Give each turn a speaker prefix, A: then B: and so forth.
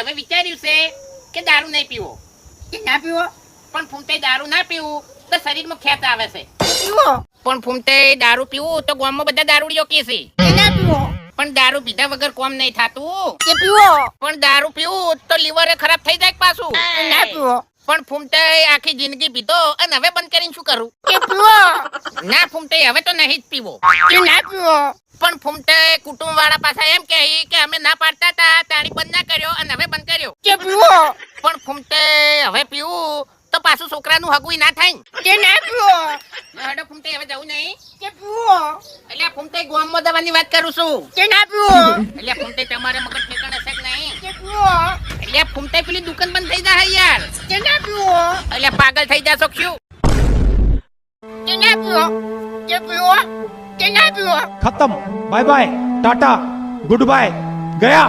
A: હવે વિચાર્યું છે કે દારૂ નહીં પીવો.
B: કે ના પીવો?
A: પણ ફૂમતે દારૂ ના પીવું તો શરીરમાં ખેત આવે છે.
B: પીવો.
A: પણ ફૂમતે દારૂ પીવું તો ગામમાં બધા દારૂડિયો કહે છે.
B: કે ના પીવો?
A: પણ દારૂ પીધા વગર કોમ નહીં થાતું.
B: કે પીવો.
A: પણ દારૂ પીવું તો લીવર ખરાબ થઈ જાય પાછું.
B: કે ના પીવો?
A: પણ ફૂમતે આખી જિંદગી પીધો અને હવે બંધ કરીને શું કરું?
B: કે પીવો.
A: ના ફૂમતે હવે તો નહીં જ પીવો.
B: કે ના પીવો?
A: પણ ફૂમતે કુટુંબ વાળા પાછા એમ કહે કે અમે ના પાડતા હતા તાણી બંધ ના કર્યો અને હવે બંધ કર્યો.
B: કે પીવો.
A: પણ ફૂમતે હવે પીવું તો પાછું છોકરાનું હગુય ના થાય.
B: કે ના પીવો.
A: હેડો ફૂમતે હવે જવું નહીં.
B: કે પીવો.
A: એટલે ફૂમતે ગામમાં દવાની વાત કરું છું.
B: કે ના પીવો.
A: એટલે ફૂમતે તમારે મગજ ઠેકાણે છે કે નહીં?
B: કે પીવો.
A: એટલે ફૂમતે પેલી દુકાન બંધ થઈ જાય યાર.
B: કે ના પીવો.
A: એટલે પાગલ થઈ જાશો શું?
B: કે ના પીવો. કે પીવો. કે ના પીવો.
C: खत्म bye bye tata goodbye गया